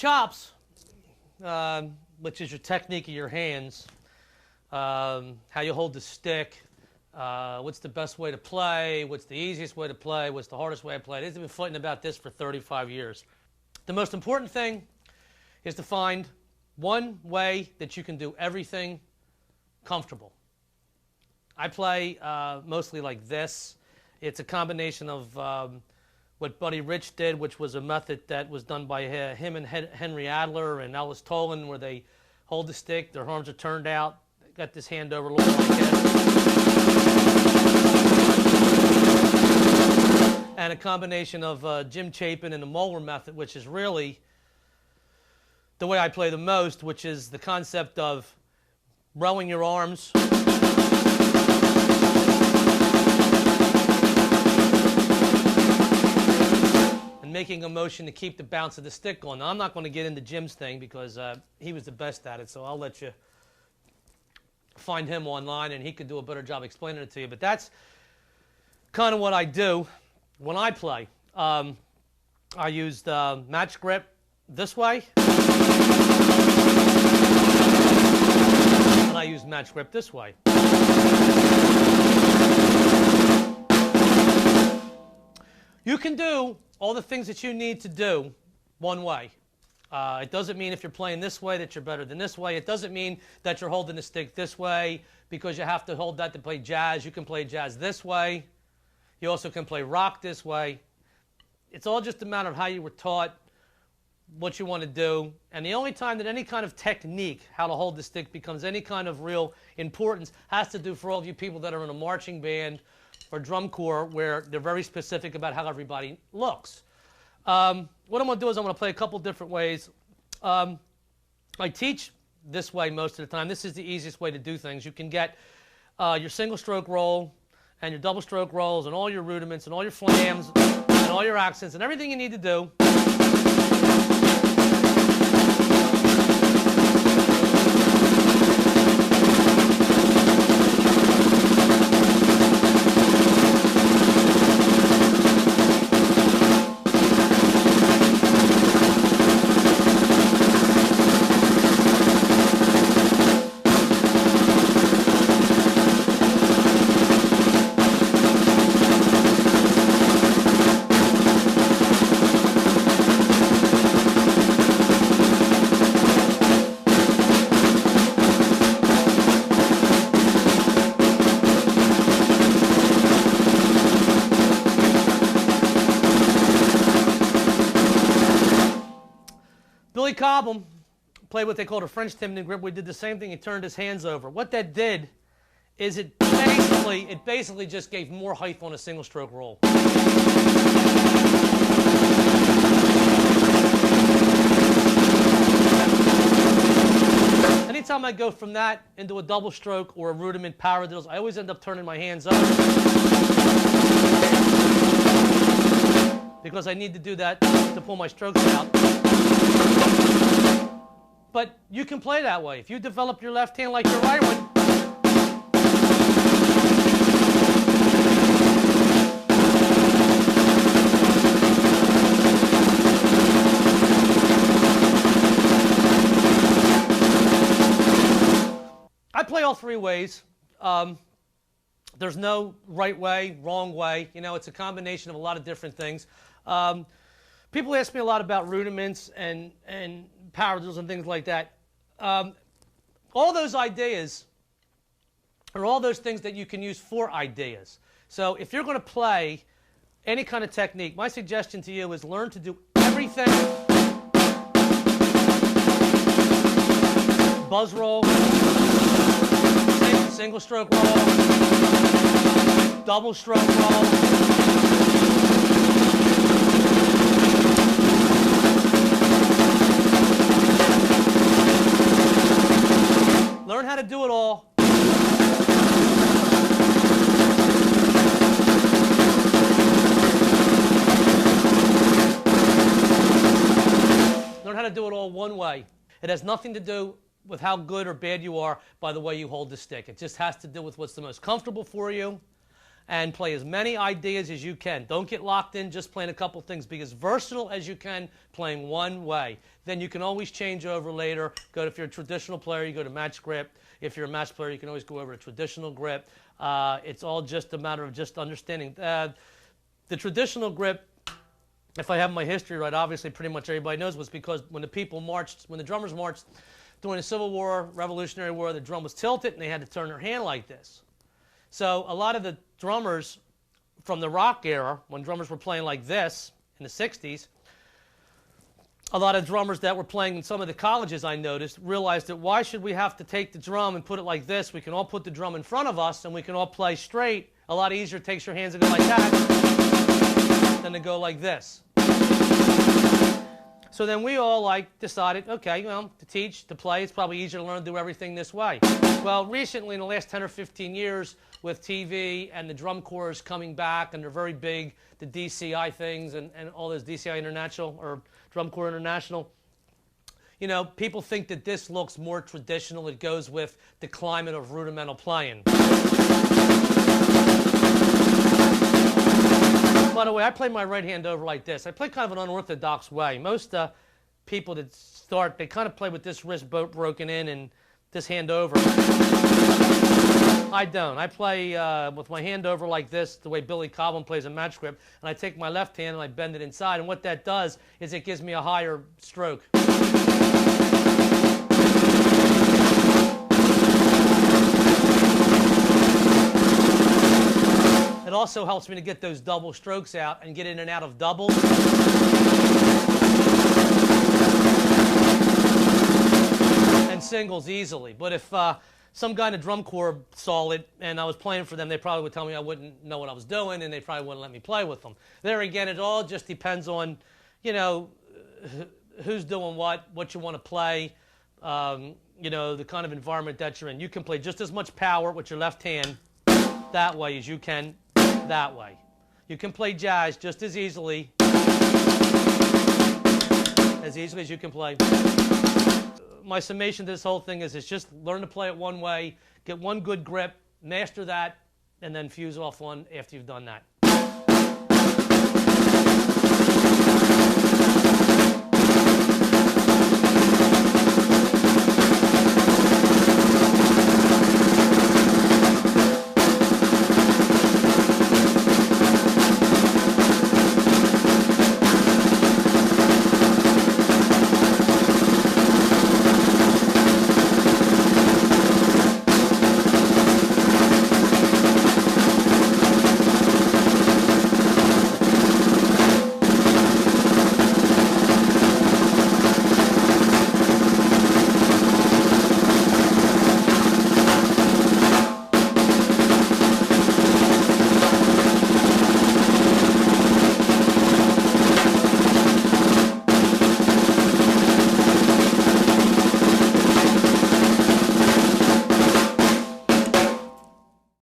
chops, which is your technique of your hands, how you hold the stick, what's the best way to play, what's the easiest way to play, what's the hardest way to play. They've been fighting about this for 35 years. The most important thing is to find one way that you can do everything comfortable. I play mostly like this. It's a combination of what Buddy Rich did, which was a method that was done by him and Henry Adler and Ellis Tolan, where they hold the stick, their arms are turned out, they got this hand over a little like this. And a combination of Jim Chapin and the Moeller method, which is really the way I play the most, which is the concept of rowing your arms and making a motion to keep the bounce of the stick going. Now, I'm not going to get into Jim's thing because he was the best at it, so I'll let you find him online and he could do a better job explaining it to you. But that's kind of what I do when I play. I use the match grip this way, and I use match grip this way. You can do all the things that you need to do one way. It doesn't mean if you're playing this way that you're better than this way. It doesn't mean that you're holding the stick this way because you have to hold that to play jazz. You can play jazz this way. You also can play rock this way. It's all just a matter of how you were taught, what you want to do. And the only time that any kind of technique, how to hold the stick, becomes any kind of real importance has to do for all of you people that are in a marching band or drum corps where they're very specific about how everybody looks. What I'm going to do is I'm going to play a couple different ways. I teach this way most of the time. This is the easiest way to do things. You can get your single stroke roll and your double stroke rolls and all your rudiments and all your flams and all your accents and everything you need to do. Billy Cobham played what they called a French Timnon grip. We did the same thing. He turned his hands over. What that did is it basically just gave more height on a single stroke roll. Anytime I go from that into a double stroke or a rudiment paradiddles, I always end up turning my hands up because I need to do that to pull my strokes out. But you can play that way. If you develop your left hand like your right one, I play all three ways. There's no right way, wrong way. You know, it's a combination of a lot of different things. People ask me a lot about rudiments and paradiddles and things like that. All those ideas are all those things that you can use for ideas. So if you're going to play any kind of technique, my suggestion to you is learn to do everything. Buzz roll, single stroke roll, double stroke roll. Learn how to do it all. Learn how to do it all one way. It has nothing to do with how good or bad you are by the way you hold the stick. It just has to do with what's the most comfortable for you and play as many ideas as you can. Don't get locked in just playing a couple things. Be as versatile as you can playing one way. Then you can always change over later. If you're a traditional player, you go to match grip. If you're a match player, you can always go over to traditional grip. It's all just a matter of just understanding. The traditional grip, if I have my history right, obviously pretty much everybody knows, was because when the drummers marched during the Civil War, Revolutionary War, the drum was tilted and they had to turn their hand like this. So a lot of the drummers from the rock era, when drummers were playing like this in the 60s, a lot of drummers that were playing in some of the colleges, I noticed, realized that why should we have to take the drum and put it like this? We can all put the drum in front of us and we can all play straight. A lot easier it takes your hands to go like that than to go like this. So then we all decided, okay, well, to teach, to play, it's probably easier to learn to do everything this way. Well, recently in the last 10 or 15 years with TV and the drum corps coming back, and they're very big, the DCI things and all those DCI International or Drum Corps International, you know, people think that this looks more traditional. It goes with the climate of rudimental playing. By the way, I play my right hand over like this. I play kind of an unorthodox way. Most people that start, they kind of play with this wrist broken in and this hand over. I don't. I play with my hand over like this, the way Billy Cobham plays a match grip, and I take my left hand and I bend it inside, and what that does is it gives me a higher stroke. It also helps me to get those double strokes out and get in and out of doubles. And singles easily. But if some guy in the drum corps saw it and I was playing for them, they probably would tell me I wouldn't know what I was doing and they probably wouldn't let me play with them. There again, it all just depends on, you know, who's doing what you want to play, you know, the kind of environment that you're in. You can play just as much power with your left hand that way as you can that way. You can play jazz just as easily as you can play. My summation to this whole thing is just learn to play it one way, get one good grip, master that, and then fuse off one after you've done that.